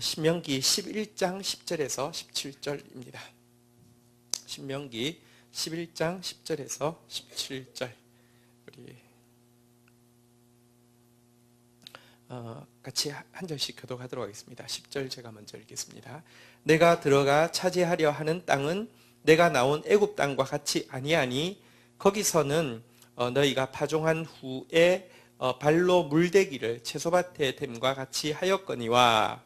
신명기 11장 10절에서 17절입니다. 신명기 11장 10절에서 17절 우리 같이 한 절씩 교독하도록 하겠습니다. 10절 제가 먼저 읽겠습니다. 내가 들어가 차지하려 하는 땅은 내가 나온 애굽 땅과 같이 아니하니 거기서는 너희가 파종한 후에 발로 물대기를 채소밭에 됨과 같이 하였거니와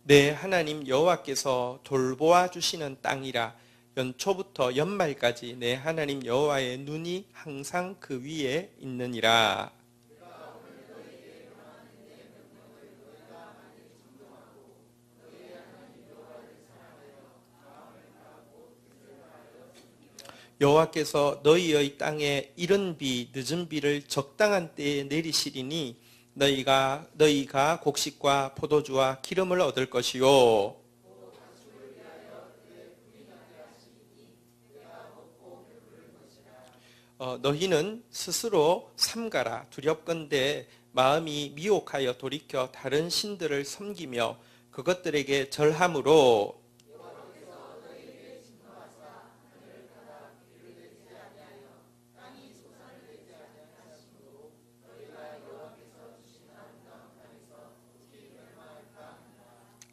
내 하나님 여호와께서 돌보아 주시는 땅이라. 연초부터 연말까지 내 하나님 여호와의 눈이 항상 그 위에 있느니라. 여호와께서 너희의 땅에 이른 비 늦은 비를 적당한 때에 내리시리니 너희가 곡식과 포도주와 기름을 얻을 것이요 너희는 스스로 삼가라. 두렵건대 마음이 미혹하여 돌이켜 다른 신들을 섬기며 그것들에게 절함으로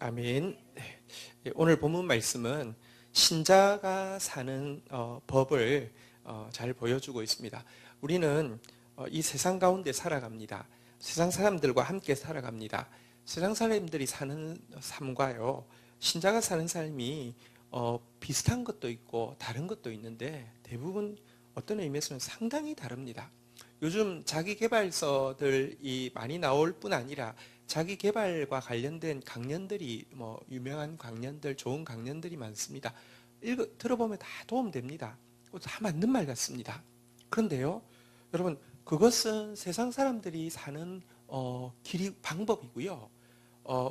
아멘. 오늘 본문 말씀은 신자가 사는 법을 잘 보여주고 있습니다. 우리는 이 세상 가운데 살아갑니다. 세상 사람들과 함께 살아갑니다. 세상 사람들이 사는 삶과요, 신자가 사는 삶이 비슷한 것도 있고 다른 것도 있는데 대부분 어떤 의미에서는 상당히 다릅니다. 요즘 자기개발서들이 많이 나올 뿐 아니라 자기 개발과 관련된 강연들이 유명한 강연들, 좋은 강연들이 많습니다. 들어보면 다 도움됩니다. 다 맞는 말 같습니다. 그런데요, 여러분, 그것은 세상 사람들이 사는 방법이고요.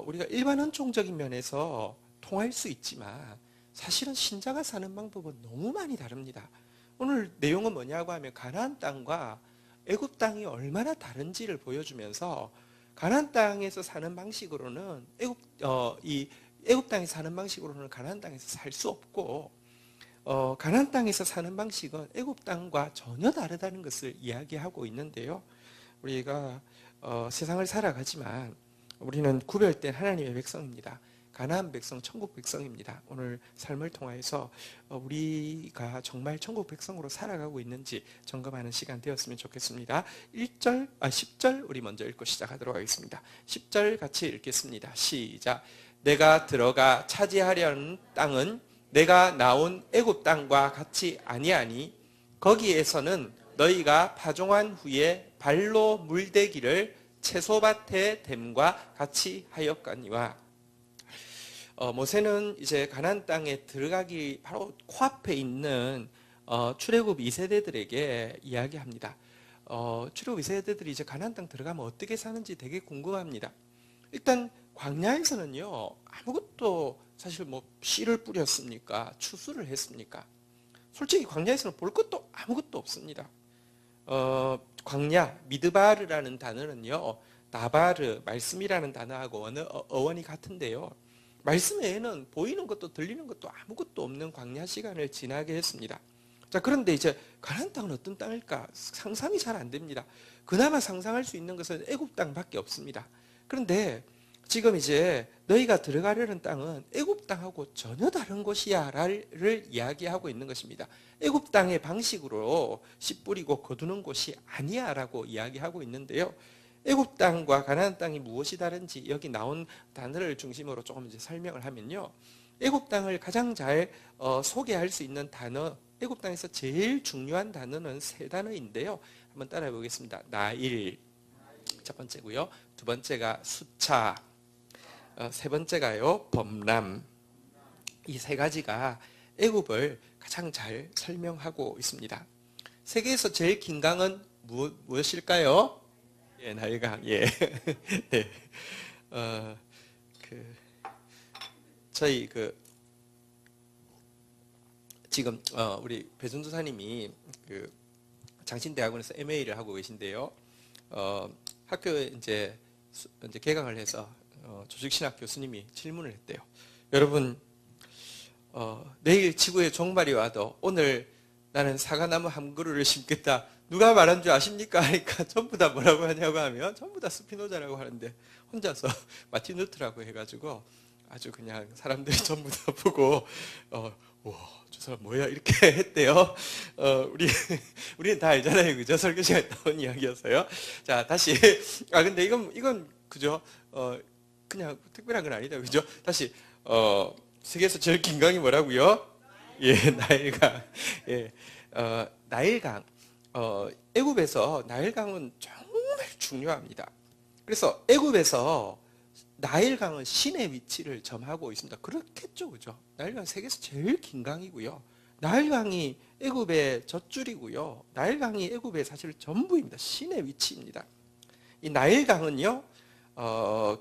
우리가 일반 헌종적인 면에서 통할 수 있지만 사실은 신자가 사는 방법은 너무 많이 다릅니다. 오늘 내용은 뭐냐고 하면 가나안 땅과 애굽 땅이 얼마나 다른지를 보여주면서 가나안 땅에서 사는 방식으로는 애굽 땅에서 사는 방식으로는 가나안 땅에서 살 수 없고 가나안 땅에서 사는 방식은 애굽 땅과 전혀 다르다는 것을 이야기하고 있는데요. 우리가 세상을 살아가지만 우리는 구별된 하나님의 백성입니다. 가나안 백성, 천국 백성입니다. 오늘 삶을 통해서 우리가 정말 천국 백성으로 살아가고 있는지 점검하는 시간 되었으면 좋겠습니다. 10절 우리 먼저 읽고 시작하도록 하겠습니다. 10절 같이 읽겠습니다. 시작. 내가 들어가 차지하려는 땅은 내가 나온 애굽 땅과 같이 아니하니 거기에서는 너희가 파종한 후에 발로 물대기를 채소밭에 댐과 같이 하였거니와. 모세는 이제 가나안 땅에 들어가기 바로 코앞에 있는 출애굽 2세대들에게 이야기합니다. 출애굽 2세대들이 이제 가나안 땅 들어가면 어떻게 사는지 되게 궁금합니다. 일단 광야에서는요, 아무것도 사실 씨를 뿌렸습니까? 추수를 했습니까? 솔직히 광야에서는 볼 것도 아무것도 없습니다. 광야, 미드바르라는 단어는요, 나바르, 말씀이라는 단어하고 어원이 같은데요. 말씀 외에는 보이는 것도 들리는 것도 아무것도 없는 광야 시간을 지나게 했습니다. 자, 그런데 이제 가나안 땅은 어떤 땅일까? 상상이 잘 안 됩니다. 그나마 상상할 수 있는 것은 애굽 땅밖에 없습니다. 그런데 지금 이제 너희가 들어가려는 땅은 애굽 땅하고 전혀 다른 곳이야를 이야기하고 있는 것입니다. 애굽 땅의 방식으로 씨 뿌리고 거두는 곳이 아니야라고 이야기하고 있는데요. 애굽 땅과 가나안 땅이 무엇이 다른지 여기 나온 단어를 중심으로 조금 이제 설명을 하면요. 애굽 땅을 가장 잘 소개할 수 있는 단어, 애굽 땅에서 제일 중요한 단어는 세 단어인데요. 한번 따라해 보겠습니다. 나일, 첫 번째고요. 두 번째가 수차, 세 번째가요, 범람. 이 세 가지가 애굽을 가장 잘 설명하고 있습니다. 세계에서 제일 긴 강은 무엇일까요? 예, 나일강. 예. 네. 저희 지금 우리 배준도사님이 장신대학원에서 MA를 하고 계신데요. 학교에 이제 개강을 해서 조직신학 교수님이 질문을 했대요. 여러분, 내일 지구의 종말이 와도 오늘 나는 사과나무 한 그루를 심겠다. 누가 말한 줄 아십니까? 하니까 전부 다 뭐라고 하냐고 하면 전부 다 스피노자라고 하는데 혼자서 마틴 루터라고 해가지고 아주 그냥 사람들이 전부 다 보고 와, 저 사람 뭐야 이렇게 했대요. 우리는 다 알잖아요, 그죠? 설교 시간에 나온 이야기였어요. 자, 다시 근데 이건 그죠? 그냥 특별한 건 아니다, 그죠? 다시 세계에서 제일 긴 강이 뭐라고요? 예, 나일강. 예, 나일강. 애굽에서 나일강은 정말 중요합니다. 그래서 애굽에서 나일강은 신의 위치를 점하고 있습니다. 그렇겠죠, 그죠? 나일강 세계에서 제일 긴 강이고요. 나일강이 애굽의 젖줄이고요. 나일강이 애굽의 사실 전부입니다. 신의 위치입니다. 이 나일강은요,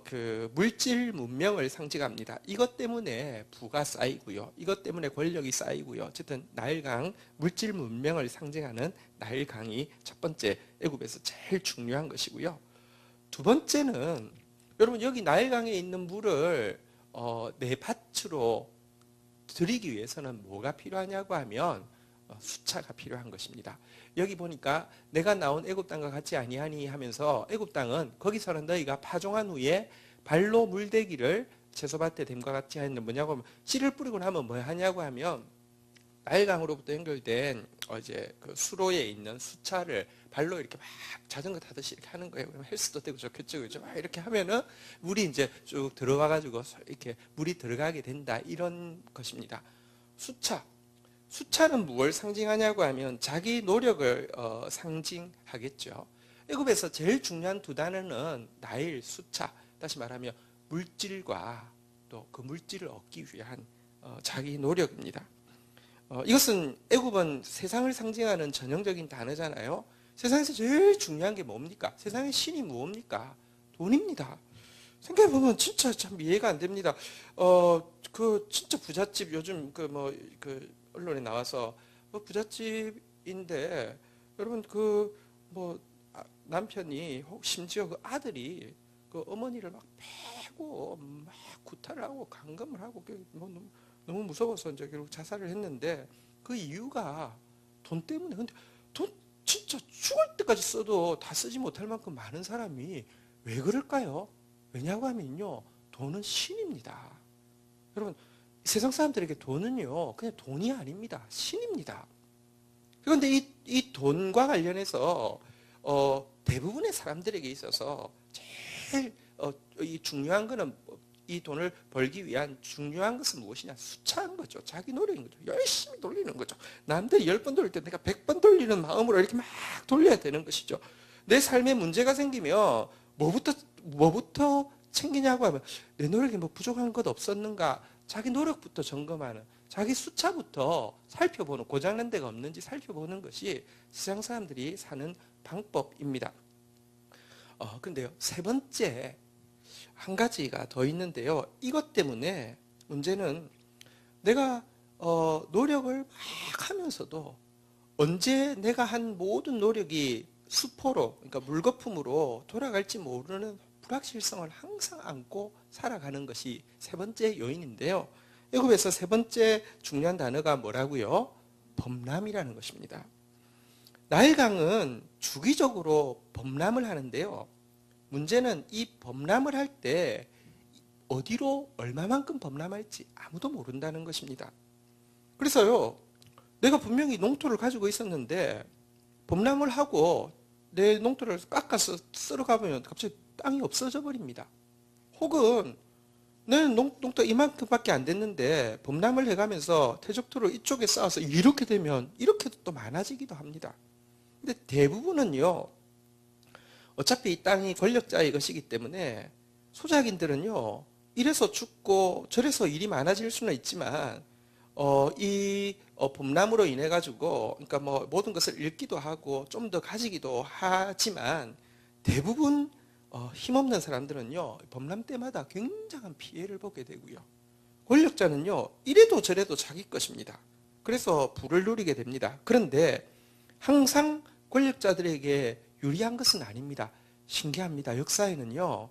그 물질 문명을 상징합니다. 이것 때문에 부가 쌓이고요. 이것 때문에 권력이 쌓이고요. 어쨌든 나일강, 물질 문명을 상징하는 나일강이 첫 번째 애굽에서 제일 중요한 것이고요. 두 번째는 여러분 여기 나일강에 있는 물을 내 밭으로 드리기 위해서는 뭐가 필요하냐고 하면 수차가 필요한 것입니다. 여기 보니까 내가 나온 애굽 땅과 같지 아니하니 하면서 애굽 땅은 거기서는 너희가 파종한 후에 발로 물대기를 채소밭에 됨과 같이 하는 뭐냐고 하면 씨를 뿌리고 나면 뭐 하냐고 하면 나일강으로부터 연결된 이제 그 수로에 있는 수차를 발로 이렇게 막 자전거 타듯이 이렇게 하는 거예요. 그러면 헬스도 되고 좋겠죠, 그죠? 막 이렇게 하면은 물이 이제 쭉 들어와가지고 이렇게 물이 들어가게 된다 이런 것입니다. 수차는 무엇을 상징하냐고 하면 자기 노력을 상징하겠죠. 애굽에서 제일 중요한 두 단어는 나일, 수차. 다시 말하면 물질과 또 그 물질을 얻기 위한 자기 노력입니다. 이것은 애굽은 세상을 상징하는 전형적인 단어잖아요. 세상에서 제일 중요한 게 뭡니까? 세상의 신이 뭡니까? 돈입니다. 생각해보면 진짜 참 이해가 안 됩니다. 그 진짜 부잣집 요즘 그 언론에 나와서 부잣집인데 여러분 남편이 심지어 그 아들이 그 어머니를 막 패고 막 구타를 하고 감금을 하고 너무 무서워서 이제 결국 자살을 했는데 그 이유가 돈 때문에. 근데 돈 진짜 죽을 때까지 써도 다 쓰지 못할 만큼 많은 사람이 왜 그럴까요? 왜냐고 하면요, 돈은 신입니다. 여러분 세상 사람들에게 돈은요 그냥 돈이 아닙니다. 신입니다. 그런데 이 돈과 관련해서 대부분의 사람들에게 있어서 제일 이 중요한 거는 이 돈을 벌기 위한 중요한 것은 무엇이냐? 수차한 거죠. 자기 노력인 거죠. 열심히 돌리는 거죠. 남들이 10번 돌릴 때 내가 100번 돌리는 마음으로 이렇게 막 돌려야 되는 것이죠. 내 삶에 문제가 생기면 뭐부터 챙기냐고 하면 내 노력이 뭐 부족한 것 없었는가? 자기 노력부터 점검하는, 자기 수차부터 살펴보는, 고장난 데가 없는지 살펴보는 것이 세상 사람들이 사는 방법입니다. 근데요, 세 번째 한 가지가 더 있는데요. 이것 때문에 문제는 내가 노력을 막 하면서도 언제 내가 한 모든 노력이 수포로, 그러니까 물거품으로 돌아갈지 모르는 불확실성을 항상 안고 살아가는 것이 세 번째 요인인데요. 애굽에서 세 번째 중요한 단어가 뭐라고요? 범람이라는 것입니다. 나일강은 주기적으로 범람을 하는데요. 문제는 이 범람을 할 때 어디로 얼마만큼 범람할지 아무도 모른다는 것입니다. 그래서요, 내가 분명히 농토를 가지고 있었는데 범람을 하고 내 농토를 깎아서 쓸어가면 갑자기 땅이 없어져 버립니다. 혹은 나는 농토 이만큼밖에 안 됐는데 범람을 해가면서 퇴적토를 이쪽에 쌓아서 이렇게 되면 이렇게도 또 많아지기도 합니다. 근데 대부분은요, 어차피 이 땅이 권력자의 것이기 때문에 소작인들은요, 이래서 죽고 저래서 일이 많아질 수는 있지만 이 범람으로 인해 가지고, 그러니까 뭐 모든 것을 잃기도 하고 좀 더 가지기도 하지만 대부분 힘없는 사람들은요, 범람 때마다 굉장한 피해를 보게 되고요. 권력자는요, 이래도 저래도 자기 것입니다. 그래서 부를 누리게 됩니다. 그런데 항상 권력자들에게 유리한 것은 아닙니다. 신기합니다. 역사에는요,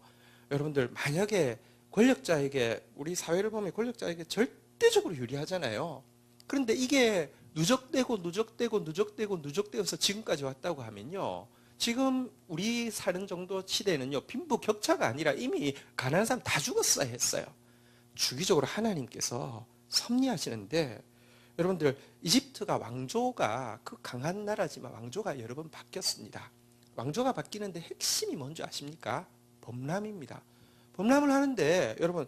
여러분들 만약에 권력자에게, 우리 사회를 보면 권력자에게 절대적으로 유리하잖아요. 그런데 이게 누적되어서 지금까지 왔다고 하면요, 지금 우리 사는 정도 시대는요, 빈부격차가 아니라 이미 가난한 사람 다 죽었어야 했어요. 주기적으로 하나님께서 섭리하시는데, 여러분들 이집트가 왕조가 그 강한 나라지만 왕조가 여러 번 바뀌었습니다. 왕조가 바뀌는데 핵심이 뭔지 아십니까? 범람입니다. 범람을 하는데 여러분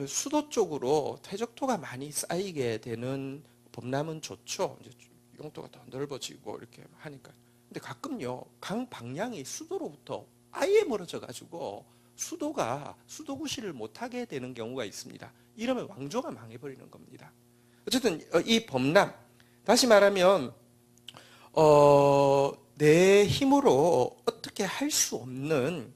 수도 쪽으로 퇴적토가 많이 쌓이게 되는 범람은 좋죠. 이제 용도가 더 넓어지고 이렇게 하니까. 근데 가끔요, 강 방향이 수도로부터 아예 멀어져 가지고 수도구시를 못하게 되는 경우가 있습니다. 이러면 왕조가 망해버리는 겁니다. 어쨌든 이 범람, 다시 말하면 내 힘으로 어떻게 할 수 없는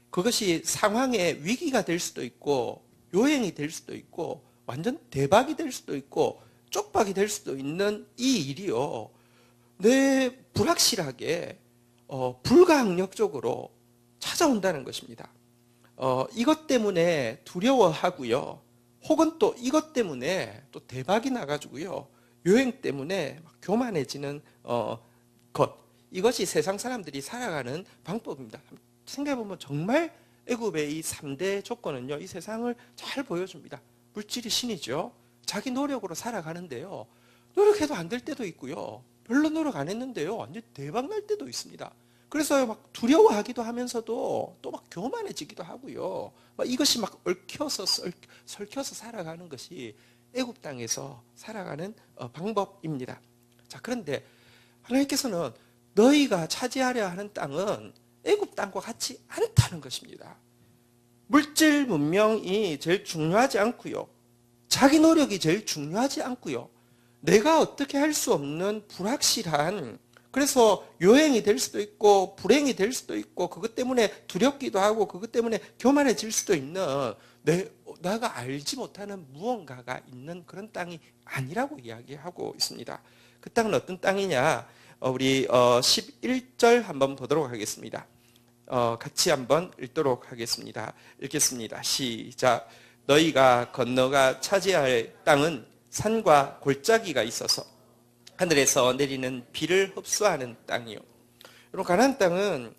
그것이 상황의 위기가 될 수도 있고 요행이 될 수도 있고 완전 대박이 될 수도 있고 쪽박이 될 수도 있는 이 일이요, 내 불확실하게 불가항력적으로 찾아온다는 것입니다. 이것 때문에 두려워하고요, 혹은 또 이것 때문에 또 대박이 나가지고요, 요행 때문에 막 교만해지는 것, 이것이 세상 사람들이 살아가는 방법입니다. 생각해보면 정말 애굽의 이 3대 조건은요, 이 세상을 잘 보여줍니다. 물질이 신이죠. 자기 노력으로 살아가는데요, 노력해도 안 될 때도 있고요, 별로 노력 안 했는데요, 완전 대박 날 때도 있습니다. 그래서 막 두려워하기도 하면서도 또 막 교만해지기도 하고요, 막 이것이 막 설켜서 살아가는 것이 애굽 땅에서 살아가는 방법입니다. 자, 그런데 하나님께서는 너희가 차지하려 하는 땅은 애굽 땅과 같이 않다는 것입니다. 물질 문명이 제일 중요하지 않고요, 자기 노력이 제일 중요하지 않고요, 내가 어떻게 할 수 없는 불확실한, 그래서 요행이 될 수도 있고 불행이 될 수도 있고 그것 때문에 두렵기도 하고 그것 때문에 교만해질 수도 있는 내가 알지 못하는 무언가가 있는 그런 땅이 아니라고 이야기하고 있습니다. 그 땅은 어떤 땅이냐? 우리 11절 한번 보도록 하겠습니다. 같이 한번 읽도록 하겠습니다. 읽겠습니다. 시작. 너희가 건너가 차지할 땅은 산과 골짜기가 있어서 하늘에서 내리는 비를 흡수하는 땅이요. 여러분, 가나안 땅은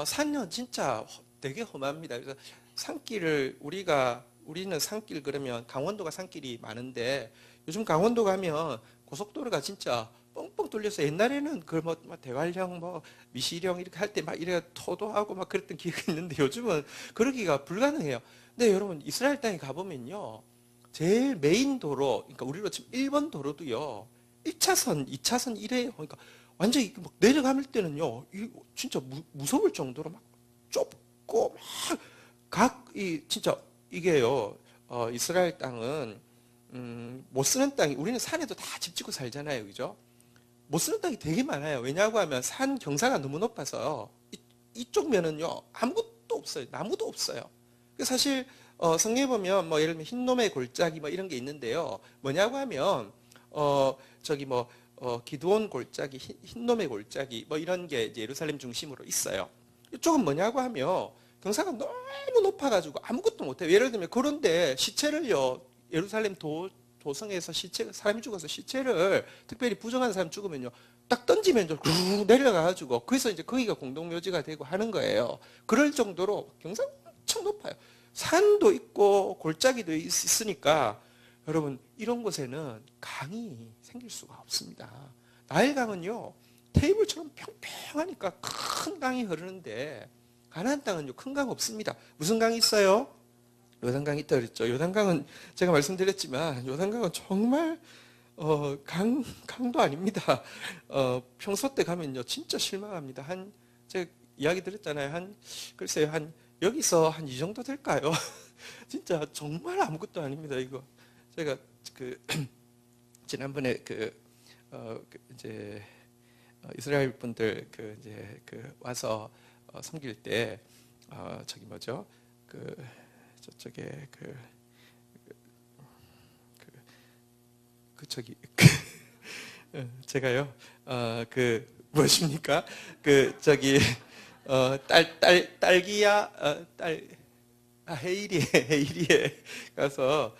산은 진짜 되게 험합니다. 그래서 산길을 우리는 산길 그러면 강원도가 산길이 많은데, 요즘 강원도 가면 고속도로가 진짜 뻥뻥 뚫려서, 옛날에는 그 대관령 미시령 이렇게 할 때 막 이래 토도하고 막 그랬던 기억이 있는데 요즘은 그러기가 불가능해요. 근데 여러분, 이스라엘 땅에 가보면요, 제일 메인 도로, 그러니까 우리로 치면 1번 도로도요, 1차선, 2차선 이래요. 그러니까 완전히 막 내려갈 때는요, 진짜 무서울 정도로 막 좁고 진짜 이게요, 이스라엘 땅은 못 쓰는 땅이, 우리는 산에도 다 집 짓고 살잖아요, 그죠? 못 쓰는 땅이 되게 많아요. 왜냐고 하면 산 경사가 너무 높아서 이쪽 면은요, 아무것도 없어요. 나무도 없어요. 사실 성경에 보면 예를 들면 흰놈의 골짜기 이런 게 있는데요, 뭐냐고 하면 기드온 골짜기, 흰놈의 골짜기 이런 게 이제 예루살렘 중심으로 있어요. 이쪽은 뭐냐고 하면 경사가 너무 높아가지고 아무것도 못해요. 예를 들면 그런데 시체를요, 예루살렘 도성에서 사람이 죽어서 시체를, 특별히 부정한 사람 죽으면요, 딱 던지면 쭉 내려가가지고, 그래서 이제 거기가 공동묘지가 되고 하는 거예요. 그럴 정도로 경사가 엄청 높아요. 산도 있고 골짜기도 있으니까 여러분, 이런 곳에는 강이 생길 수가 없습니다. 나일강은요, 테이블처럼 평평하니까 큰 강이 흐르는데, 가나안 땅은요, 큰 강 없습니다. 무슨 강이 있어요? 요단강이 있다 그랬죠. 요단강은 제가 말씀드렸지만 요단강은 정말 강도 아닙니다. 평소 때 가면요, 진짜 실망합니다. 제가 이야기 드렸잖아요. 글쎄요, 여기서 한 이 정도 될까요? 진짜 정말 아무것도 아닙니다. 이거 제가 지난번에 이제 이스라엘 분들 와서 섬길 때 저쪽에 제가요 무엇입니까? 그 저기 딸기야 헤이리에 가서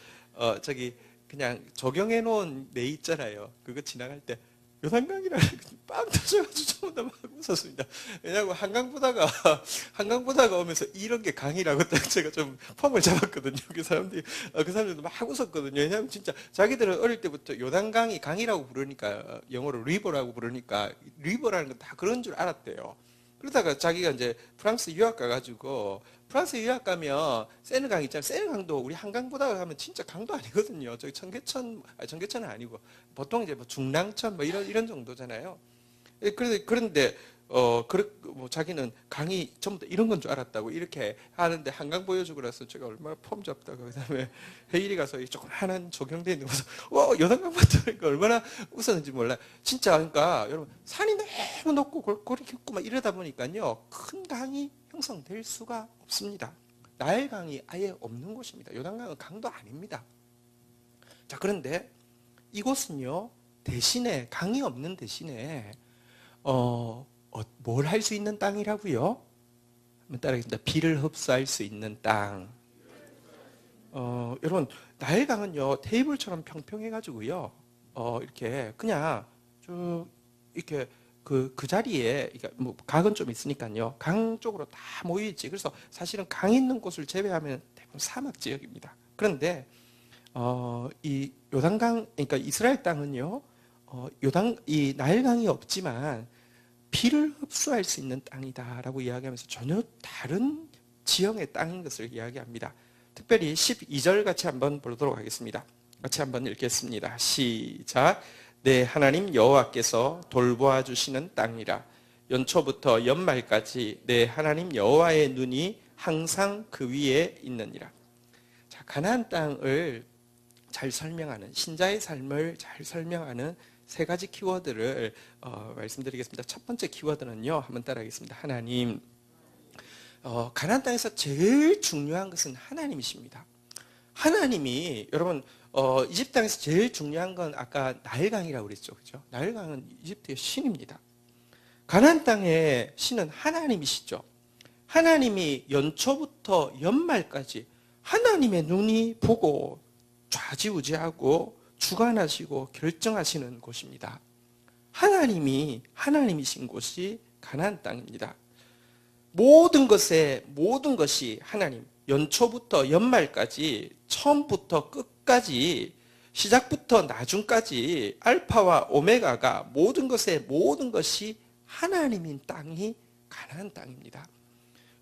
저기 그냥 조경해 놓은 매 있잖아요. 그거 지나갈 때 요단강이라 빵 터져가지고 전부 다 막 웃었습니다. 왜냐하면 한강 보다가 오면서 이런 게 강이라고 딱 제가 좀 폼을 잡았거든요. 그 사람들도 막 웃었거든요. 왜냐하면 진짜 자기들은 어릴 때부터 요단강이 강이라고 부르니까 영어로 리버라고 부르니까 리버라는 건 다 그런 줄 알았대요. 그러다가 자기가 이제 프랑스 유학 가가지고 프랑스 유학 가면 세느강 있잖아요. 세느강도 우리 한강보다 가면 진짜 강도 아니거든요. 저기 청계천은 아니고 보통 이제 뭐 중랑천 뭐 이런 정도잖아요. 그런데 뭐 자기는 강이 전부 다 이런 건 줄 알았다고 이렇게 하는데 한강 보여주고 나서 제가 얼마나 폼 잡다가 그다음에 회의리 가서 이 조그마한 조경대 있는 곳에서 요단강 봤다니까 얼마나 웃었는지 몰라요. 진짜 그러니까 여러분 산이 너무 높고 골골이 깊고 막 이러다 보니까요 큰 강이 형성될 수가 없습니다. 나일강이 아예 없는 곳입니다. 요단강은 강도 아닙니다. 자, 그런데 이곳은요 대신에 강이 없는 대신에 뭘 할 수 있는 땅이라고요? 한번 따라하겠습니다. 비를 흡수할 수 있는 땅. 여러분 나일강은요 테이블처럼 평평해가지고요 이렇게 그냥 쭉 이렇게 그 자리에 그러니까 뭐 강은 좀 있으니까요 강 쪽으로 다 모여 있지. 그래서 사실은 강 있는 곳을 제외하면 대부분 사막 지역입니다. 그런데 이 요단강 그러니까 이스라엘 땅은요 이 나일강이 없지만 비를 흡수할 수 있는 땅이다라고 이야기하면서 전혀 다른 지형의 땅인 것을 이야기합니다. 특별히 12절 같이 한번 보도록 하겠습니다. 같이 한번 읽겠습니다. 시작. 내 하나님 여호와께서 돌보아 주시는 땅이라. 연초부터 연말까지 내 하나님 여호와의 눈이 항상 그 위에 있느니라. 자, 가나안 땅을 잘 설명하는 신자의 삶을 잘 설명하는 세 가지 키워드를 말씀드리겠습니다. 첫 번째 키워드는요. 한번 따라하겠습니다. 하나님. 가나안 땅에서 제일 중요한 것은 하나님이십니다. 하나님이 여러분 이집트 땅에서 제일 중요한 건 아까 나일강이라고 그랬죠. 그죠? 나일강은 이집트의 신입니다. 가나안 땅의 신은 하나님이시죠. 하나님이 연초부터 연말까지 하나님의 눈이 보고 좌지우지하고 주관하시고 결정하시는 곳입니다. 하나님이신 곳이 가나안 땅입니다. 모든 것이 하나님, 연초부터 연말까지 처음부터 끝까지 시작부터 나중까지 알파와 오메가가 모든 것이 하나님인 땅이 가나안 땅입니다.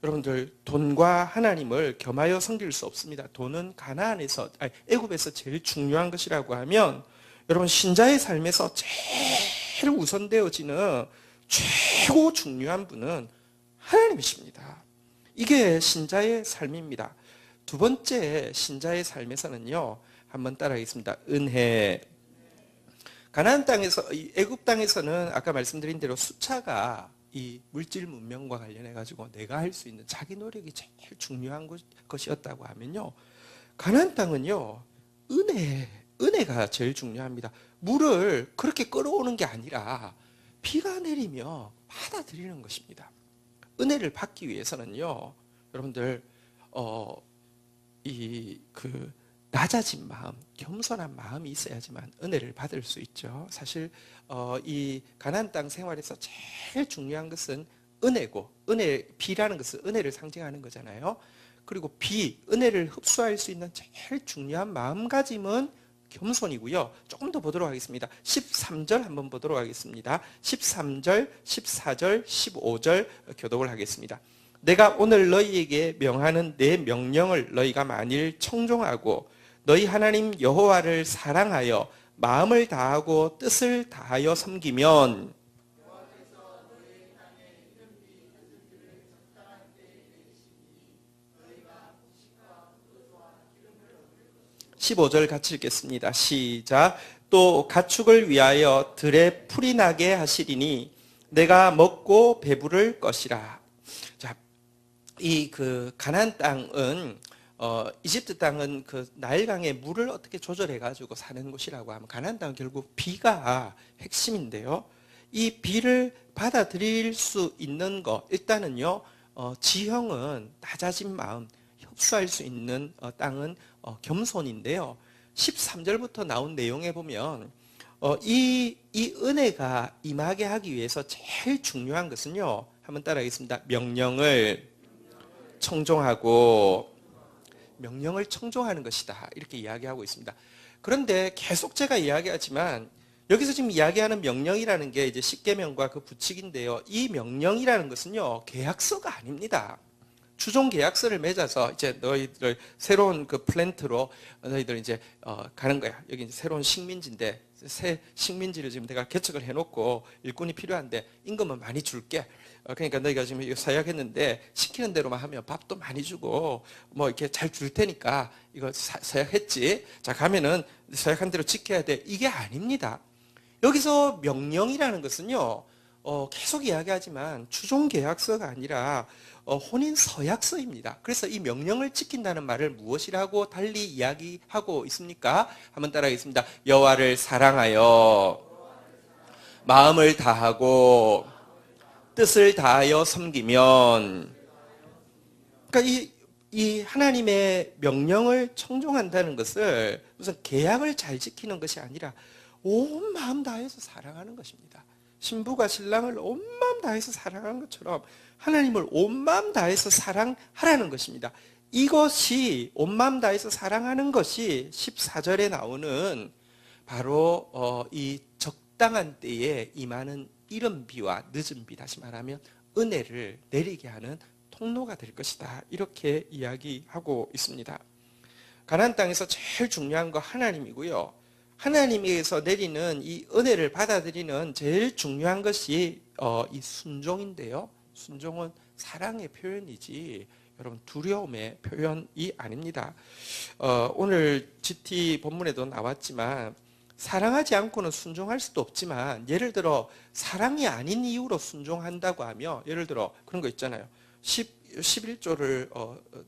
여러분들 돈과 하나님을 겸하여 섬길 수 없습니다. 돈은 애굽에서 제일 중요한 것이라고 하면 여러분 신자의 삶에서 제일 우선되어지는 최고 중요한 분은 하나님이십니다. 이게 신자의 삶입니다. 두 번째 신자의 삶에서는요. 한번 따라하겠습니다. 은혜. 가나안 땅에서 애굽 땅에서는 아까 말씀드린 대로 수차가 이 물질 문명과 관련해 가지고 내가 할 수 있는 자기 노력이 제일 중요한 것이었다고 하면요. 가나안 땅은요. 은혜가 제일 중요합니다. 물을 그렇게 끌어오는 게 아니라 비가 내리며 받아들이는 것입니다. 은혜를 받기 위해서는요. 여러분들 낮아진 마음, 겸손한 마음이 있어야지만 은혜를 받을 수 있죠. 사실 이 가나안 땅 생활에서 제일 중요한 것은 은혜고, 비라는 것은 은혜를 상징하는 거잖아요. 그리고 은혜를 흡수할 수 있는 제일 중요한 마음가짐은 겸손이고요. 조금 더 보도록 하겠습니다. 13절 한번 보도록 하겠습니다. 13절, 14절, 15절 교독을 하겠습니다. 내가 오늘 너희에게 명하는 내 명령을 너희가 만일 청종하고 너희 하나님 여호와를 사랑하여 마음을 다하고 뜻을 다하여 섬기면 15절 같이 읽겠습니다. 시작. 또 가축을 위하여 들에 풀이 나게 하시리니 내가 먹고 배부를 것이라. 자, 이 가나안 땅은 이집트 땅은 나일강의 물을 어떻게 조절해 가지고 사는 곳이라고 하면 가나안 땅은 결국 비가 핵심인데요. 이 비를 받아들일 수 있는 거, 일단은요, 지형은 낮아진 마음, 흡수할 수 있는 땅은 겸손인데요. 13절부터 나온 내용에 보면 이 은혜가 임하게 하기 위해서 제일 중요한 것은요. 한번 따라하겠습니다. 명령을 청종하는 것이다. 이렇게 이야기하고 있습니다. 그런데 계속 제가 이야기하지만 여기서 지금 이야기하는 명령이라는 게 이제 십계명과 그 부칙인데요. 이 명령이라는 것은요. 계약서가 아닙니다. 주종 계약서를 맺어서 이제 너희들 새로운 그 플랜트로 너희들 이제 가는 거야. 여기 이제 새로운 식민지인데 새 식민지를 지금 내가 개척을 해놓고 일꾼이 필요한데 임금은 많이 줄게. 그러니까 너희가 지금 이거 서약했는데 시키는 대로만 하면 밥도 많이 주고 뭐 이렇게 잘 줄 테니까 이거 서약했지. 자 가면은 서약한 대로 지켜야 돼. 이게 아닙니다. 여기서 명령이라는 것은요. 계속 이야기하지만 주종 계약서가 아니라 혼인 서약서입니다. 그래서 이 명령을 지킨다는 말을 무엇이라고 달리 이야기하고 있습니까? 한번 따라하겠습니다. 여호와를 사랑하여 마음을 다하고 뜻을 다하여 섬기면, 그러니까 이 하나님의 명령을 청종한다는 것을 무슨 계약을 잘 지키는 것이 아니라 온 마음 다해서 사랑하는 것입니다. 신부가 신랑을 온 마음 다해서 사랑하는 것처럼 하나님을 온 마음 다해서 사랑하라는 것입니다. 이것이 온 마음 다해서 사랑하는 것이 14절에 나오는 바로 이 적당한 때에 임하는 이른 비와 늦은 비, 다시 말하면 은혜를 내리게 하는 통로가 될 것이다. 이렇게 이야기하고 있습니다. 가나안 땅에서 제일 중요한 거 하나님이고요. 하나님에게서 내리는 이 은혜를 받아들이는 제일 중요한 것이 이 순종인데요. 순종은 사랑의 표현이지 여러분 두려움의 표현이 아닙니다. 오늘 GT 본문에도 나왔지만 사랑하지 않고는 순종할 수도 없지만 예를 들어 사랑이 아닌 이유로 순종한다고 하면 예를 들어 그런 거 있잖아요. 11조를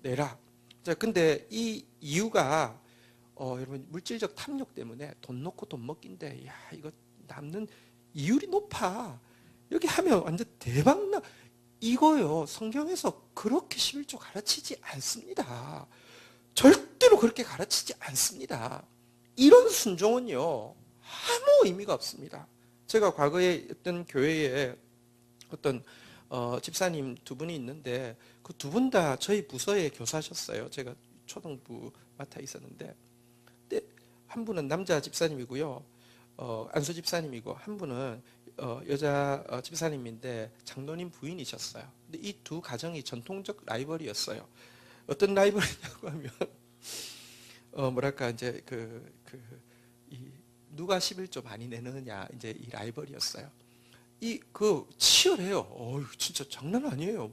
내라. 자, 근데 이 이유가 여러분 물질적 탐욕 때문에 돈 놓고 돈 먹긴데 야 이거 남는 이율이 높아. 여기 하면 완전 대박나. 이거요 성경에서 그렇게 11조 가르치지 않습니다. 절대로 그렇게 가르치지 않습니다. 이런 순종은요 아무 의미가 없습니다. 제가 과거에 어떤 교회에 어떤 집사님 두 분이 있는데 그 두 분 다 저희 부서의 교사셨어요. 제가 초등부 맡아 있었는데 한 분은 남자 집사님이고요. 안수 집사님이고 한 분은 여자 집사님인데 장로님 부인이셨어요. 근데 이 두 가정이 전통적 라이벌이었어요. 어떤 라이벌이냐고 하면 뭐랄까 이제 누가 11조 많이 내느냐 이제 이 라이벌이었어요. 치열해요. 진짜 장난 아니에요.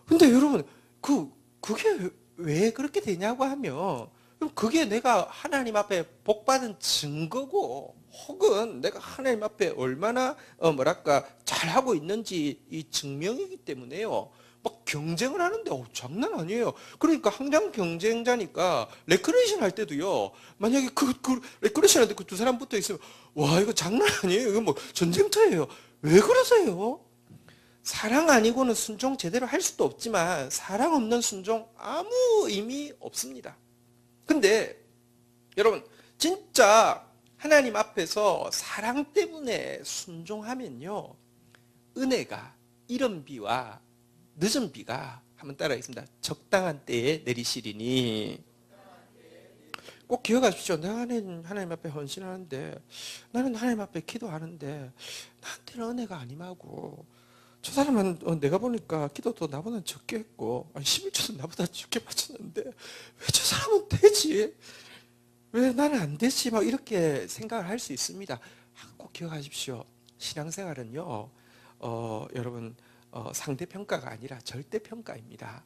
근데 여러분 그게 왜 그렇게 되냐고 하면 그게 내가 하나님 앞에 복받은 증거고 혹은 내가 하나님 앞에 얼마나 잘하고 있는지 이 증명이기 때문에요. 막 경쟁을 하는데 장난 아니에요. 그러니까 항상 경쟁자니까 레크레이션 할 때도요. 만약에 그 레크레이션 할 때 그 두 사람 붙어 있으면 와 이거 장난 아니에요. 이거 뭐 전쟁터예요. 왜 그러세요? 사랑 아니고는 순종 제대로 할 수도 없지만 사랑 없는 순종 아무 의미 없습니다. 근데 여러분 진짜 하나님 앞에서 사랑 때문에 순종하면요 은혜가 이른 비와 늦은 비가 한번 따라하겠습니다. 적당한 때에 내리시리니. 꼭 기억하십시오. 나는 하나님 앞에 헌신하는데 나는 하나님 앞에 기도하는데 나한테는 은혜가 안 임하고 저 사람은 내가 보니까 기도도 나보다 적게 했고 11조도 나보다 적게 바쳤는데 왜 저 사람은 되지? 왜 나는 안 되지? 막 이렇게 생각을 할 수 있습니다. 꼭 기억하십시오. 신앙생활은요 여러분 상대평가가 아니라 절대평가입니다.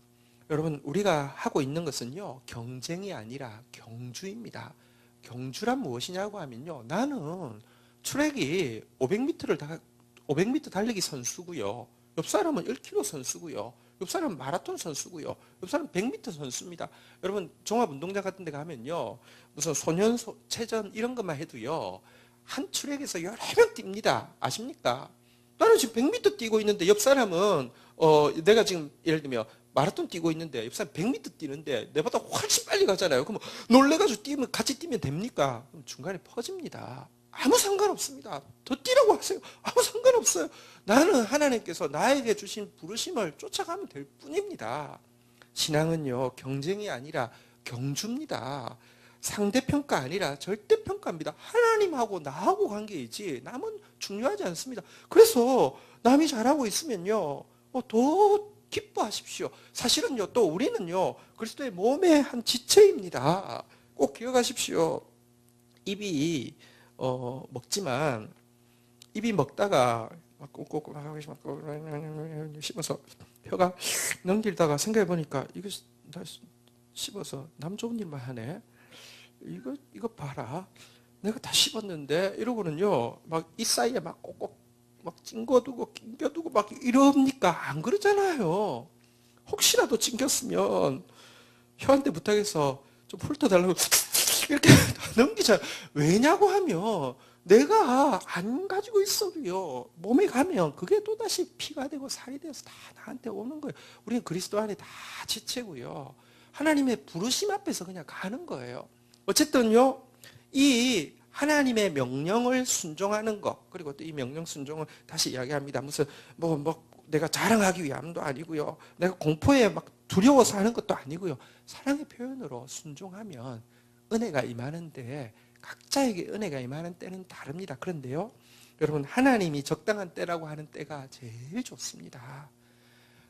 여러분 우리가 하고 있는 것은요 경쟁이 아니라 경주입니다. 경주란 무엇이냐고 하면요 나는 트랙이 500m 달리기 선수고요. 옆 사람은 1km 선수고요. 옆 사람은 마라톤 선수고요. 옆 사람은 100m 선수입니다. 여러분 종합운동장 같은 데 가면요. 무슨 소년체전 이런 것만 해도요. 한 트랙에서 여러 명 뜁니다. 아십니까? 나는 지금 100m 뛰고 있는데 옆 사람은 내가 지금 예를 들면 마라톤 뛰고 있는데 옆 사람 100m 뛰는데 내보다 훨씬 빨리 가잖아요. 그럼 놀래가지고 뛰면 같이 뛰면 됩니까? 그럼 중간에 퍼집니다. 아무 상관없습니다. 더 뛰라고 하세요. 아무 상관없어요. 나는 하나님께서 나에게 주신 부르심을 쫓아가면 될 뿐입니다. 신앙은요, 경쟁이 아니라 경주입니다. 상대평가 아니라 절대평가입니다. 하나님하고 나하고 관계이지 남은 중요하지 않습니다. 그래서 남이 잘하고 있으면요, 더 기뻐하십시오. 사실은요, 또 우리는요, 그리스도의 몸의 한 지체입니다. 꼭 기억하십시오. 입이 먹지만 입이 먹다가 막 꾹꾹 씹어서 혀가 넘길다가 생각해 보니까 이거 나 씹어서 남 좋은 일만 하네. 이거 봐라. 내가 다 씹었는데 이러고는요 막 이 사이에 막 꼭꼭 막 찡겨두고 낑겨두고 막 이럽니까? 안 그러잖아요. 혹시라도 찡겼으면 혀한테 부탁해서 좀 훑어달라고 이렇게 넘기잖아요. 왜냐고 하면 내가 안 가지고 있어도요 몸에 가면 그게 또다시 피가 되고 살이 돼서 다 나한테 오는 거예요. 우리는 그리스도 안에 다 지체고요. 하나님의 부르심 앞에서 그냥 가는 거예요. 어쨌든요 이 하나님의 명령을 순종하는 것, 그리고 또 이 명령 순종을 다시 이야기합니다. 무슨 뭐 내가 자랑하기 위함도 아니고요. 내가 공포에 막 두려워서 하는 것도 아니고요. 사랑의 표현으로 순종하면 은혜가 임하는데 각자에게 은혜가 임하는 때는 다릅니다. 그런데요, 여러분 하나님이 적당한 때라고 하는 때가 제일 좋습니다.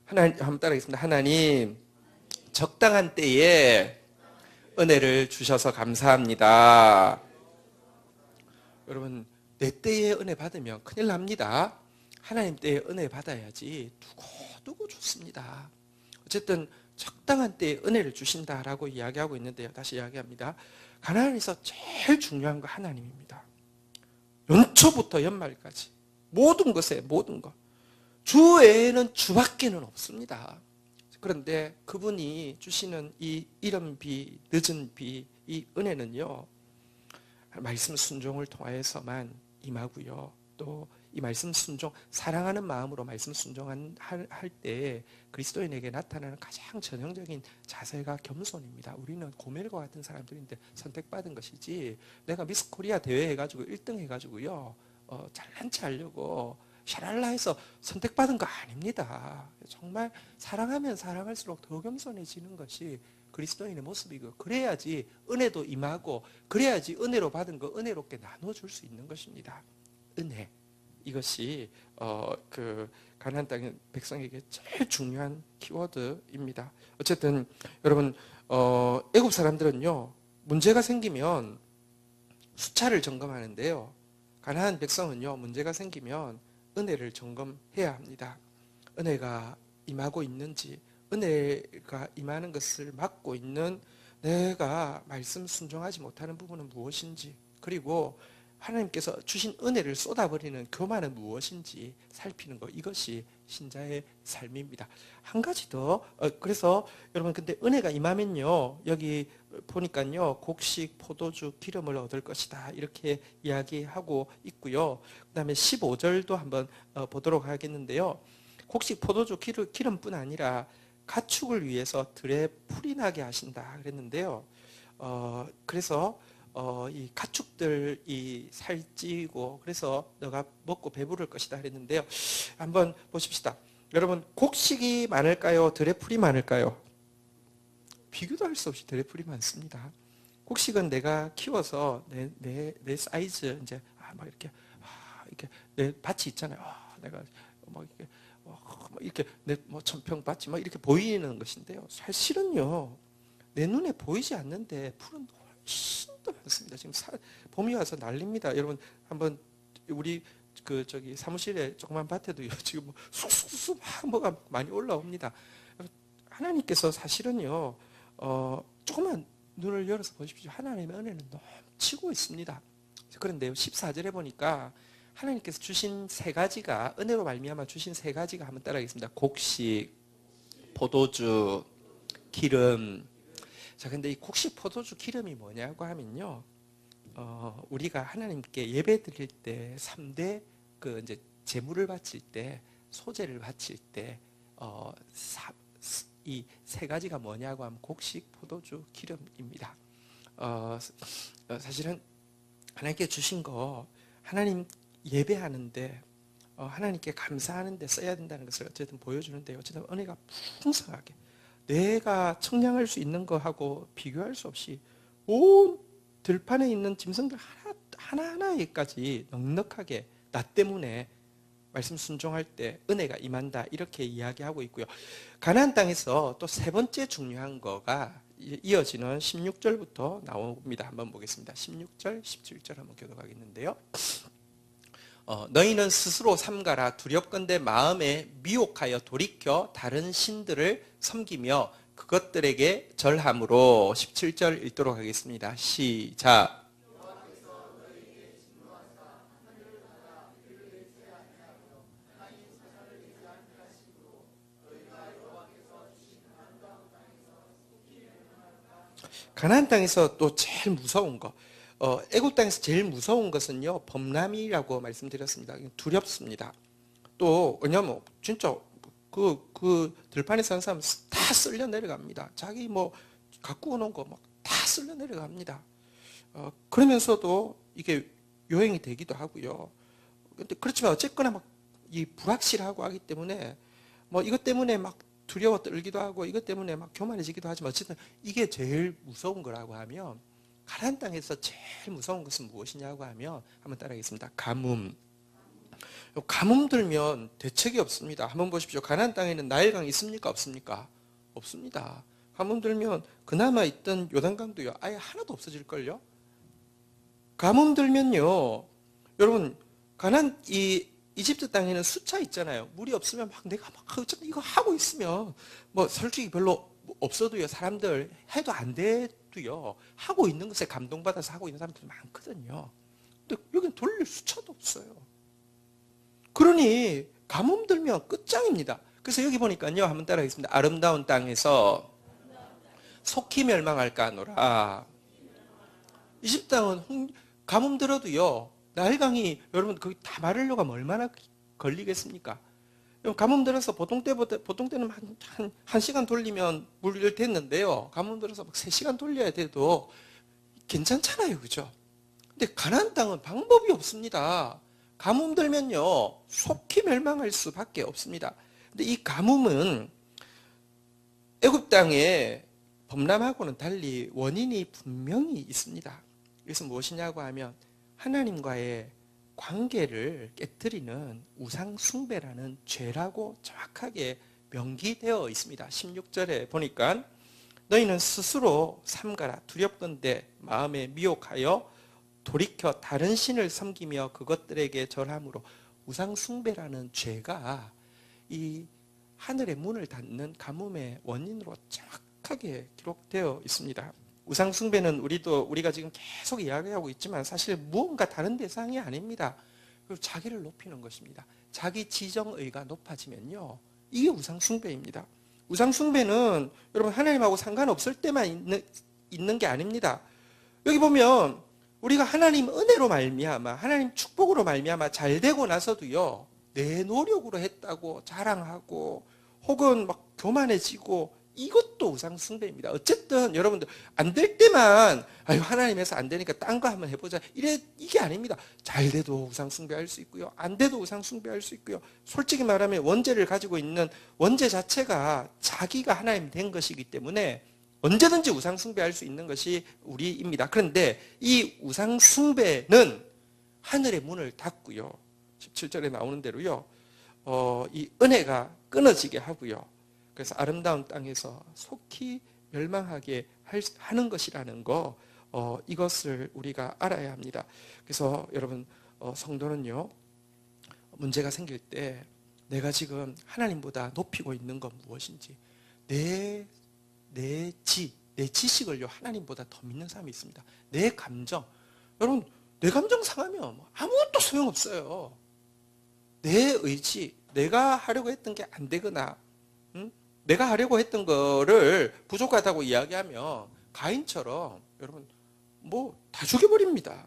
하나님 한번 따라하겠습니다. 하나님 적당한 때에 은혜를 주셔서 감사합니다. 여러분 내 때에 은혜 받으면 큰일 납니다. 하나님 때에 은혜 받아야지 두고두고 좋습니다. 어쨌든 적당한 때에 은혜를 주신다라고 이야기하고 있는데요. 다시 이야기합니다. 가나안에서 제일 중요한 거 하나님입니다. 연초부터 연말까지 모든 것에 모든 것. 주 외에는 주밖에는 없습니다. 그런데 그분이 주시는 이 이른 비, 늦은 비, 이 은혜는요. 말씀 순종을 통하여서만 임하고요. 또 이 말씀 순종, 사랑하는 마음으로 말씀 순종할 때 그리스도인에게 나타나는 가장 전형적인 자세가 겸손입니다. 우리는 고멜과 같은 사람들인데 선택받은 것이지 내가 미스 코리아 대회 해가지고 1등 해가지고요 잘난 체 하려고 샤랄라 해서 선택받은 거 아닙니다. 정말 사랑하면 사랑할수록 더 겸손해지는 것이 그리스도인의 모습이고, 그래야지 은혜도 임하고, 그래야지 은혜로 받은 거 은혜롭게 나눠줄 수 있는 것입니다. 은혜, 이것이 그 가나안 땅의 백성에게 제일 중요한 키워드입니다. 어쨌든 여러분 애굽 사람들은요 문제가 생기면 수차를 점검하는데요, 가나안 백성은요 문제가 생기면 은혜를 점검해야 합니다. 은혜가 임하고 있는지, 은혜가 임하는 것을 막고 있는 내가 말씀 순종하지 못하는 부분은 무엇인지, 그리고 하나님께서 주신 은혜를 쏟아버리는 교만은 무엇인지 살피는 것, 이것이 신자의 삶입니다. 한 가지 더, 그래서 여러분 근데 은혜가 임하면요 여기 보니까요 곡식, 포도주, 기름을 얻을 것이다 이렇게 이야기하고 있고요. 그 다음에 15절도 한번 보도록 하겠는데요. 곡식, 포도주, 기름뿐 아니라 가축을 위해서 들에 풀이 나게 하신다 그랬는데요. 그래서 이 가축들이 살찌고 그래서 너가 먹고 배부를 것이다 그랬는데요. 한번 보십시다. 여러분 곡식이 많을까요? 들에 풀이 많을까요? 비교도 할 수 없이 들에 풀이 많습니다. 곡식은 내가 키워서 내 사이즈 이제 막 이렇게 내 밭이 있잖아요. 내가 막 이렇게 내 천평 밭이 막 이렇게 보이는 것인데요. 사실은요 내 눈에 보이지 않는데 풀은 훨씬 더 많습니다. 지금 봄이 와서 난립니다. 여러분 한번 우리 저기 사무실에 조그만 밭에도요 지금 쑥쑥쑥 뭐가 많이 올라옵니다. 하나님께서 사실은요 조금만 눈을 열어서 보십시오. 하나님의 은혜는 넘치고 있습니다. 그런데요 14절에 보니까 하나님께서 주신 세 가지가, 은혜로 말미암아 주신 세 가지가 한번 따라하겠습니다. 곡식, 포도주, 기름. 자, 근데 이 곡식, 포도주, 기름이 뭐냐고 하면요, 우리가 하나님께 예배 드릴 때 3대 이제 제물을 바칠 때, 소제를 바칠 때 이 세 가지가 뭐냐고 하면 곡식, 포도주, 기름입니다. 사실은 하나님께 주신 거 하나님 예배하는데 하나님께 감사하는데 써야 된다는 것을 어쨌든 보여주는데요. 어쨌든 은혜가 풍성하게 내가 청량할 수 있는 거하고 비교할 수 없이 온 들판에 있는 짐승들 하나하나에까지 넉넉하게 나 때문에 말씀 순종할 때 은혜가 임한다, 이렇게 이야기하고 있고요. 가나안 땅에서 또 세 번째 중요한 거가 이어지는 16절부터 나옵니다. 한번 보겠습니다. 16절, 17절 한번 교독하겠는데요. 너희는 스스로 삼가라. 두렵건대 마음에 미혹하여 돌이켜 다른 신들을 섬기며 그것들에게 절함으로. 17절 읽도록 하겠습니다. 시작. 가나안 땅에서 또 제일 무서운 거, 애굽 땅에서 제일 무서운 것은요, 범람이라고 말씀드렸습니다. 두렵습니다. 또 왜냐면 진짜 그 들판에 사는 사람 다 쓸려 내려갑니다. 자기 뭐 갖고 오는 거 막 다 쓸려 내려갑니다. 그러면서도 이게 요행이 되기도 하고요. 근데 그렇지만 어쨌거나 막 이 불확실하고 하기 때문에 뭐 이것 때문에 막 두려워 떨기도 하고 이것 때문에 막 교만해지기도 하지만 어쨌든 이게 제일 무서운 거라고 하면, 가나안 땅에서 제일 무서운 것은 무엇이냐고 하면 한번 따라하겠습니다. 가뭄. 가뭄 들면 대책이 없습니다. 한번 보십시오. 가나안 땅에는 나일강이 있습니까? 없습니까? 없습니다. 가뭄 들면 그나마 있던 요단강도요, 아예 하나도 없어질걸요? 가뭄 들면요, 여러분, 가나안 이집트 땅에는 수차 있잖아요. 물이 없으면 막 내가 막 이거 하고 있으면 뭐 솔직히 별로 없어도요, 사람들 해도 안 돼도요, 하고 있는 것에 감동받아서 하고 있는 사람들이 많거든요. 근데 여기는 돌릴 수차도 없어요. 그러니 가뭄 들면 끝장입니다. 그래서 여기 보니까요, 한번 따라하겠습니다. 아름다운 땅에서 속히 멸망할까 하노라. 이집트 땅은 가뭄 들어도요, 나일강이 여러분 거기 다 마르려고 하면 얼마나 걸리겠습니까? 가뭄 들어서 보통 때는 한 시간 돌리면 물 됐는데요, 가뭄 들어서 막 3시간 돌려야 돼도 괜찮잖아요, 그죠? 근데 가나안 땅은 방법이 없습니다. 가뭄 들면요, 속히 멸망할 수밖에 없습니다. 근데 이 가뭄은 애굽 땅에 범람하고는 달리 원인이 분명히 있습니다. 그래서 무엇이냐고 하면 하나님과의 관계를 깨뜨리는 우상숭배라는 죄라고 정확하게 명기되어 있습니다. 16절에 보니까 너희는 스스로 삼가라. 두렵건대 마음에 미혹하여 돌이켜 다른 신을 섬기며 그것들에게 절함으로. 우상숭배라는 죄가 이 하늘의 문을 닫는 가뭄의 원인으로 정확하게 기록되어 있습니다. 우상숭배는 우리가 지금 계속 이야기하고 있지만 사실 무언가 다른 대상이 아닙니다. 그리고 자기를 높이는 것입니다. 자기 지정의가 높아지면요, 이게 우상숭배입니다. 우상숭배는 여러분 하나님하고 상관없을 때만 있는 게 아닙니다. 여기 보면 우리가 하나님 은혜로 말미암아, 하나님 축복으로 말미암아 잘 되고 나서도요, 내 노력으로 했다고 자랑하고 혹은 막 교만해지고, 이것도 우상숭배입니다. 어쨌든 여러분들 안 될 때만 아유 하나님에서 안 되니까 딴 거 한번 해보자, 이게 아닙니다. 잘 돼도 우상숭배할 수 있고요, 안 돼도 우상숭배할 수 있고요. 솔직히 말하면 원죄를 가지고 있는 원죄 자체가 자기가 하나님 된 것이기 때문에 언제든지 우상숭배할 수 있는 것이 우리입니다. 그런데 이 우상숭배는 하늘의 문을 닫고요, 17절에 나오는 대로요, 이 은혜가 끊어지게 하고요, 그래서 아름다운 땅에서 속히 멸망하게 하는 것이라는 거, 이것을 우리가 알아야 합니다. 그래서 여러분, 성도는요, 문제가 생길 때 내가 지금 하나님보다 높이고 있는 건 무엇인지, 내 지식을요 하나님보다 더 믿는 사람이 있습니다. 내 감정, 여러분 내 감정 상하면 아무것도 소용없어요. 내 의지, 내가 하려고 했던 게 안 되거나 내가 하려고 했던 거를 부족하다고 이야기하면 가인처럼 여러분 뭐 다 죽여버립니다.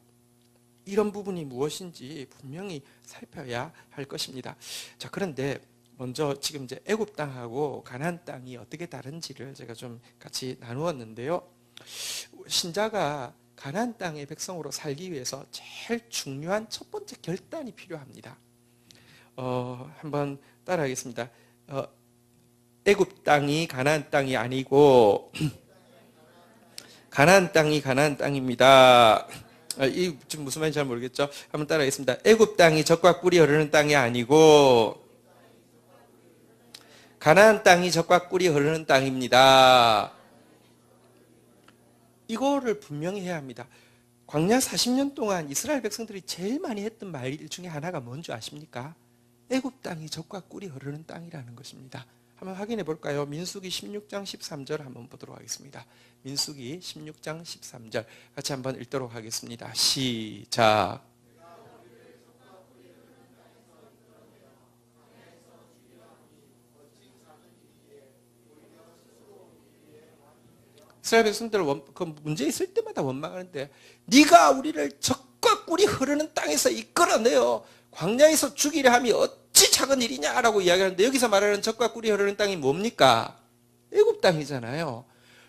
이런 부분이 무엇인지 분명히 살펴야 할 것입니다. 자, 그런데 먼저 지금 이제 애굽 땅하고 가나안 땅이 어떻게 다른지를 제가 좀 같이 나누었는데요. 신자가 가나안 땅의 백성으로 살기 위해서 제일 중요한 첫 번째 결단이 필요합니다. 한번 따라하겠습니다. 애굽 땅이 가나안 땅이 아니고 가나안 땅이 가나안 땅입니다. 이 지금 무슨 말인지 잘 모르겠죠? 한번 따라하겠습니다. 애굽 땅이 젖과 꿀이 흐르는 땅이 아니고 가나안 땅이 젖과 꿀이 흐르는 땅입니다. 이거를 분명히 해야 합니다. 광야 40년 동안 이스라엘 백성들이 제일 많이 했던 말 중에 하나가 뭔지 아십니까? 애굽 땅이 젖과 꿀이 흐르는 땅이라는 것입니다. 한번 확인해 볼까요? 민수기 16장 13절 한번 보도록 하겠습니다. 민수기 16장 13절 같이 한번 읽도록 하겠습니다. 시작. 이스라엘 백성들 그 문제 있을 때마다 원망하는데 네가 우리를 젖과 꿀이 흐르는 땅에서 이끌어내어 광야에서 죽이려 함이 어찌 작은 일이냐라고 이야기하는데 여기서 말하는 젖과 꿀이 흐르는 땅이 뭡니까? 애굽 땅이잖아요.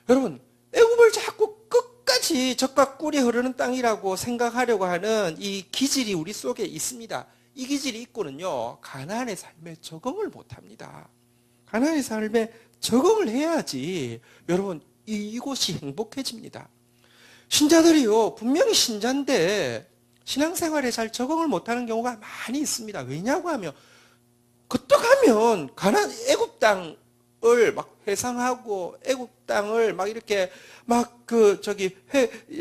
여러분 애굽을 자꾸 끝까지 젖과 꿀이 흐르는 땅이라고 생각하려고 하는 이 기질이 우리 속에 있습니다. 이 기질이 있고는요 가나안의 삶에 적응을 못합니다. 가나안의 삶에 적응을 해야지 여러분 이곳이 행복해집니다. 신자들이요 분명히 신자인데 신앙생활에 잘 적응을 못하는 경우가 많이 있습니다. 왜냐고 하면 그떡하면 가나안 애굽 땅을 막 회상하고 애굽 땅을 막 이렇게 막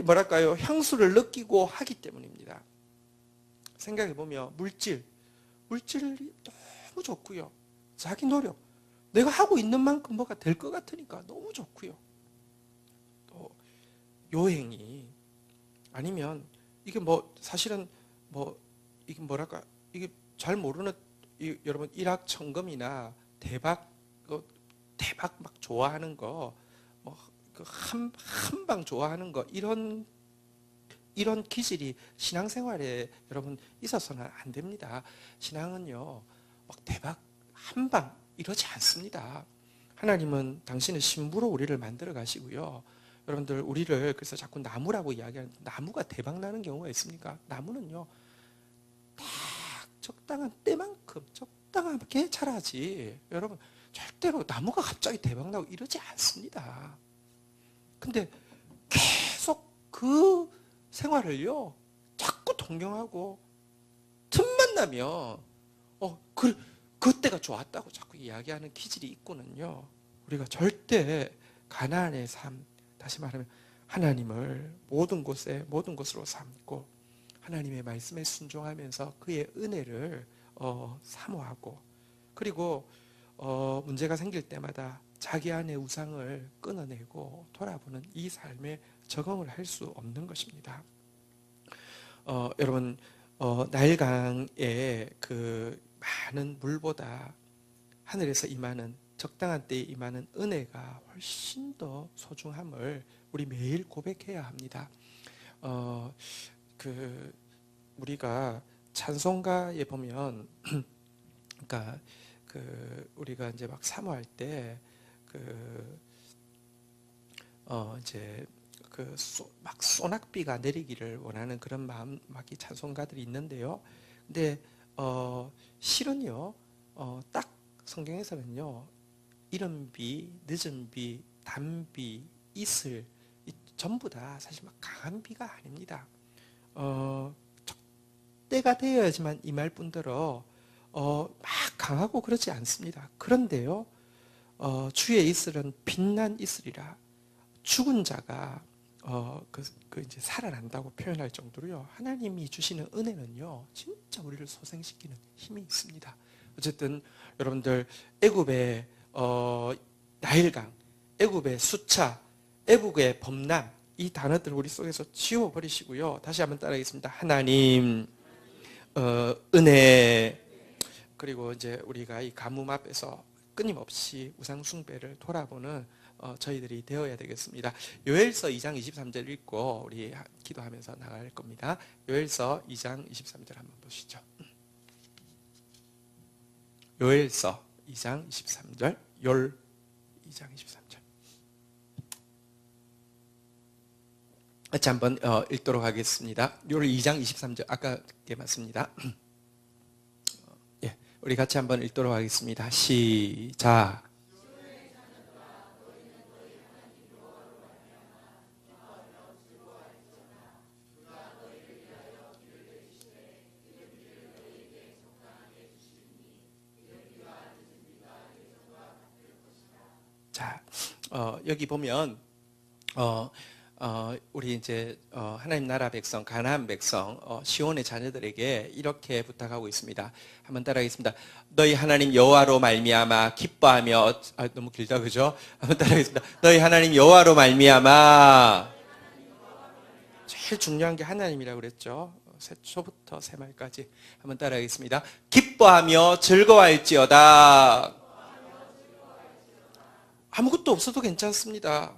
뭐랄까요 향수를 느끼고 하기 때문입니다. 생각해 보면 물질이 너무 좋고요. 자기 노력 내가 하고 있는 만큼 뭐가 될 것 같으니까 너무 좋고요. 또 여행이 아니면 이게 뭐 사실은 뭐 이게 뭐랄까 이게 잘 모르는 여러분 일확천금이나 대박 막 좋아하는 거 뭐 한방 좋아하는 거 이런 기질이 신앙생활에 여러분 있어서는 안 됩니다. 신앙은요 막 대박 한방 이러지 않습니다. 하나님은 당신의 신부로 우리를 만들어 가시고요. 여러분들 우리를 그래서 자꾸 나무라고 이야기하는 나무가 대박 나는 경우가 있습니까? 나무는요 딱 적당한 때만큼 적당하게 자라지 여러분 절대로 나무가 갑자기 대박 나고 이러지 않습니다. 근데 계속 그 생활을요 자꾸 동경하고 틈만 나면 그때가 좋았다고 자꾸 이야기하는 기질이 있고는요 우리가 절대 가나안의 삶 다시 말하면 하나님을 모든 곳에 모든 것으로 삼고 하나님의 말씀에 순종하면서 그의 은혜를 사모하고 그리고 문제가 생길 때마다 자기 안의 우상을 끊어내고 돌아보는 이 삶에 적응을 할 수 없는 것입니다. 여러분 나일강의 그 많은 물보다 하늘에서 임하는 적당한 때에 임하는 은혜가 훨씬 더 소중함을 우리 매일 고백해야 합니다. 우리가 찬송가에 보면 그러니까 우리가 이제 막 사모할 때 이제 막 소낙비가 내리기를 원하는 그런 마음막이 찬송가들이 있는데요. 근데 실은요 딱 성경에서는요 이른 비, 늦은 비, 단비, 이슬 전부 다 사실 막 강한 비가 아닙니다. 때가 되어야지만 임할 뿐더러 막 강하고 그렇지 않습니다. 그런데요 주의 이슬은 빛난 이슬이라 죽은 자가 이제 살아난다고 표현할 정도로요 하나님이 주시는 은혜는요 진짜 우리를 소생시키는 힘이 있습니다. 어쨌든 여러분들 애굽의 나일강, 애굽의 수차, 애굽의 범람 이 단어들 우리 속에서 지워버리시고요. 다시 한번 따라하겠습니다. 하나님, 은혜, 그리고 이제 우리가 이 가뭄 앞에서 끊임없이 우상 숭배를 돌아보는 저희들이 되어야 되겠습니다. 요엘서 2장 23절 읽고 우리 기도하면서 나갈 겁니다. 요엘서 2장 23절 한번 보시죠. 요엘서 2장 23절, 열 2장 23절. 같이 한번 읽도록 하겠습니다. 요 2장 23절 아까 게 맞습니다. 예, 우리 같이 한번 읽도록 하겠습니다. 시작. 자, 여기 보면 우리 이제 하나님 나라 백성, 가나안 백성, 시온의 자녀들에게 이렇게 부탁하고 있습니다. 한번 따라하겠습니다. 너희 하나님 여호와로 말미암아 기뻐하며 너무 길다 그죠? 한번 따라하겠습니다. 너희 하나님 여호와로 말미암아 제일 중요한 게 하나님이라고 그랬죠. 초부터 새말까지 한번 따라하겠습니다. 기뻐하며 즐거워할지어다. 아무것도 없어도 괜찮습니다.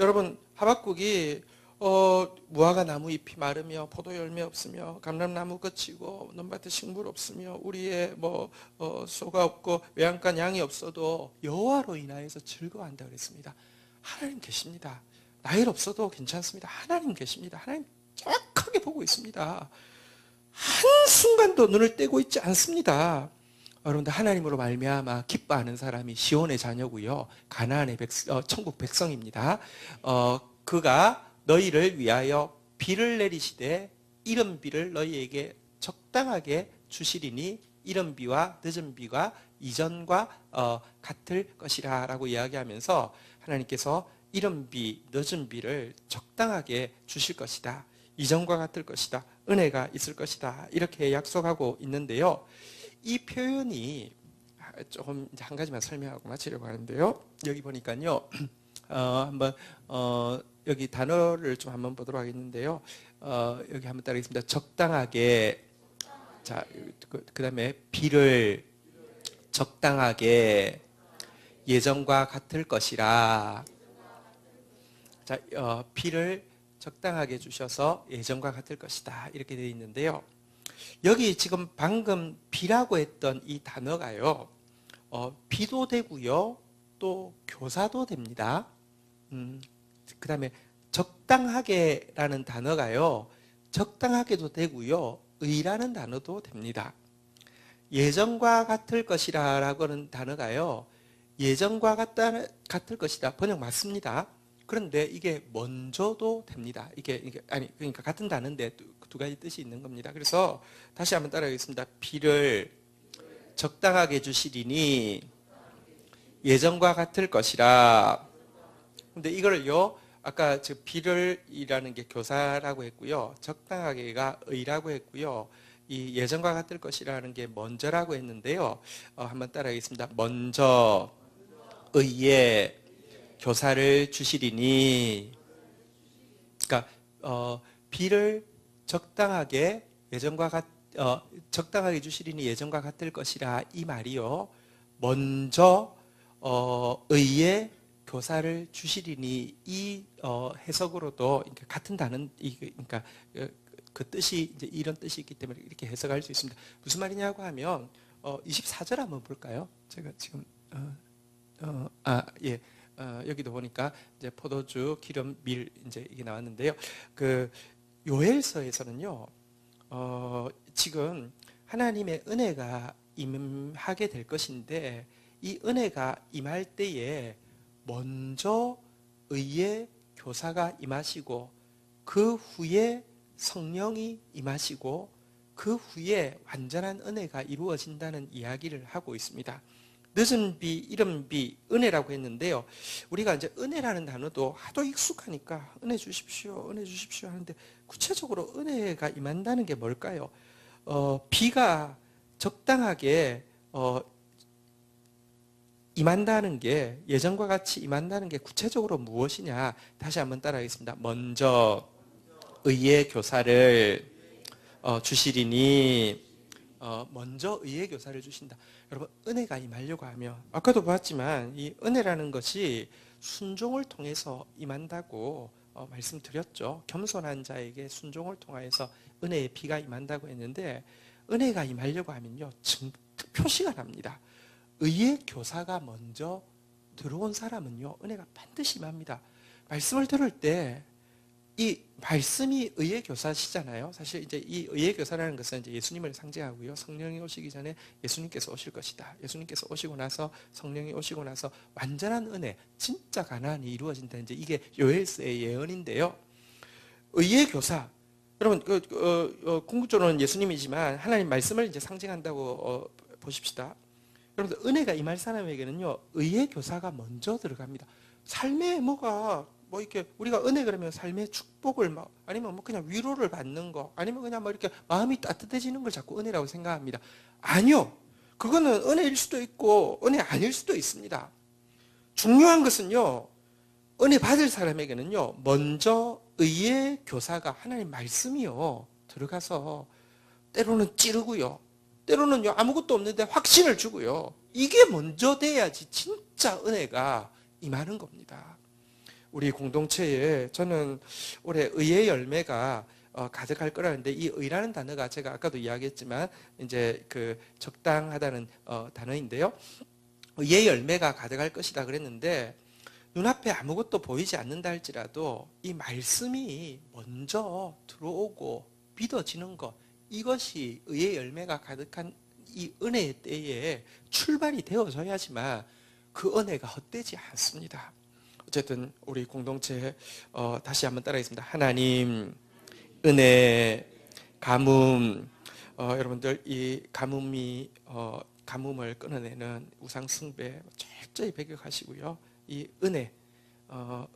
여러분 하박국이 무화과 나무 잎이 마르며 포도 열매 없으며 감람나무 거치고 논밭에 식물 없으며 우리의 소가 없고 외양간 양이 없어도 여호와로 인하여서 즐거워한다 그랬습니다. 하나님 계십니다. 나일 없어도 괜찮습니다. 하나님 계십니다. 하나님 정확하게 보고 있습니다. 한순간도 눈을 떼고 있지 않습니다. 여러분들 하나님으로 말미암아 기뻐하는 사람이 시온의 자녀고요. 가나안의 천국 백성입니다. 그가 너희를 위하여 비를 내리시되 이른 비를 너희에게 적당하게 주시리니 이른 비와 늦은 비가 이전과 같을 것이라 라고 이야기하면서 하나님께서 이른 비, 늦은 비를 적당하게 주실 것이다. 이전과 같을 것이다. 은혜가 있을 것이다. 이렇게 약속하고 있는데요. 이 표현이 조금 한 가지만 설명하고 마치려고 하는데요. 여기 보니까요. 한번 여기 단어를 좀 한번 보도록 하겠는데요. 여기 한번 따라하겠습니다. 적당하게. 자, 그다음에 비를 적당하게 예전과 같을 것이라. 자, 비를 적당하게 주셔서 예전과 같을 것이다. 이렇게 되어 있는데요. 여기 지금 방금 비라고 했던 이 단어가요. 비도 되고요. 또 교사도 됩니다. 그 다음에 적당하게라는 단어가요. 적당하게도 되고요. 의라는 단어도 됩니다. 예전과 같을 것이라 라고 하는 단어가요. 예전과 같을 것이다. 번역 맞습니다. 그런데 이게 먼저도 됩니다. 그러니까 같은 단어인데 두 가지 뜻이 있는 겁니다. 그래서 다시 한번 따라하겠습니다. 비를 적당하게 주시리니 예전과 같을 것이라. 근데 이걸요, 아까 비를이라는 게 교사라고 했고요. 적당하게가 의라고 했고요. 이 예전과 같을 것이라는 게 먼저라고 했는데요. 한번 따라하겠습니다. 먼저 의의 교사를 주시리니. 그러니까 비를 적당하게 적당하게 주시리니 예전과 같을 것이라 이 말이요. 먼저 의의 교사를 주시리니 이 해석으로도 같은 단어 그러니까 그 뜻이 이제 이런 뜻이 있기 때문에 이렇게 해석할 수 있습니다. 무슨 말이냐고 하면 24절 한번 볼까요? 제가 지금 여기도 보니까 이제 포도주, 기름, 밀 이제 이게 나왔는데요. 그 요엘서에서는요. 지금 하나님의 은혜가 임하게 될 것인데 이 은혜가 임할 때에 먼저 의의 교사가 임하시고 그 후에 성령이 임하시고 그 후에 완전한 은혜가 이루어진다는 이야기를 하고 있습니다. 늦은 비, 이른 비, 은혜라고 했는데요. 우리가 이제 은혜라는 단어도 하도 익숙하니까 은혜 주십시오 하는데 구체적으로 은혜가 임한다는 게 뭘까요? 비가 적당하게 임한다는 게 예전과 같이 임한다는 게 구체적으로 무엇이냐? 다시 한번 따라하겠습니다. 먼저 의의 교사를 주시리니 먼저 의의 교사를 주신다. 여러분 은혜가 임하려고 하면 아까도 봤지만 이 은혜라는 것이 순종을 통해서 임한다고 말씀드렸죠. 겸손한 자에게 순종을 통하여서 은혜의 비가 임한다고 했는데, 은혜가 임하려고 하면요, 표시가 납니다. 의의 교사가 먼저 들어온 사람은요, 은혜가 반드시 임합니다. 말씀을 들을 때 이 말씀이 의의 교사시잖아요. 사실 이제 이 의의 교사라는 것은 이제 예수님을 상징하고요. 성령이 오시기 전에 예수님께서 오실 것이다. 예수님께서 오시고 나서, 성령이 오시고 나서 완전한 은혜, 진짜 가나안이 이루어진다. 이제 이게 요엘서의 예언인데요. 의의 교사. 여러분, 궁극적으로는 예수님이지만 하나님 말씀을 이제 상징한다고 보십시다. 여러분, 은혜가 임할 사람에게는요, 의의 교사가 먼저 들어갑니다. 삶에 뭐 이렇게 우리가 은혜 그러면 삶의 축복을 아니면 뭐 그냥 위로를 받는 거, 아니면 그냥 뭐 이렇게 마음이 따뜻해지는 걸 자꾸 은혜라고 생각합니다. 아니요. 그거는 은혜일 수도 있고 은혜 아닐 수도 있습니다. 중요한 것은요, 은혜 받을 사람에게는요, 먼저 의의 교사가 하나님 말씀이요, 들어가서 때로는 찌르고요, 때로는요, 아무것도 없는데 확신을 주고요. 이게 먼저 돼야지 진짜 은혜가 임하는 겁니다. 우리 공동체에 저는 올해 의의 열매가 가득할 거라는데, 이 의라는 단어가 제가 아까도 이야기했지만 이제 그 적당하다는 단어인데요. 의의 열매가 가득할 것이다 그랬는데, 눈앞에 아무것도 보이지 않는다 할지라도 이 말씀이 먼저 들어오고 믿어지는 것, 이것이 의의 열매가 가득한 이 은혜의 때에 출발이 되어져야지만 그 은혜가 헛되지 않습니다. 어쨌든 우리 공동체 다시 한번 따라하겠습니다. 하나님, 은혜, 가뭄. 여러분들 이 가뭄을 끊어내는 우상 숭배 철저히 배격하시고요. 이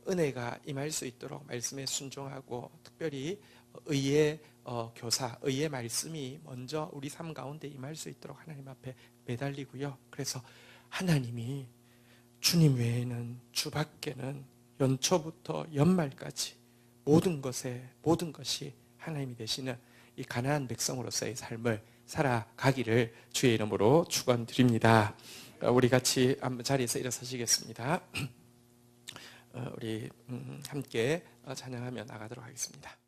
은혜가 임할 수 있도록 말씀에 순종하고, 특별히 의의 교사, 의의 말씀이 먼저 우리 삶 가운데 임할 수 있도록 하나님 앞에 매달리고요. 그래서 하나님이 주님 외에는, 주 밖에는 연초부터 연말까지 모든 것이 하나님이 되시는 이 가나안 백성으로서의 삶을 살아가기를 주의 이름으로 축원드립니다. 우리 같이 한번 자리에서 일어서시겠습니다. 우리 함께 찬양하며 나가도록 하겠습니다.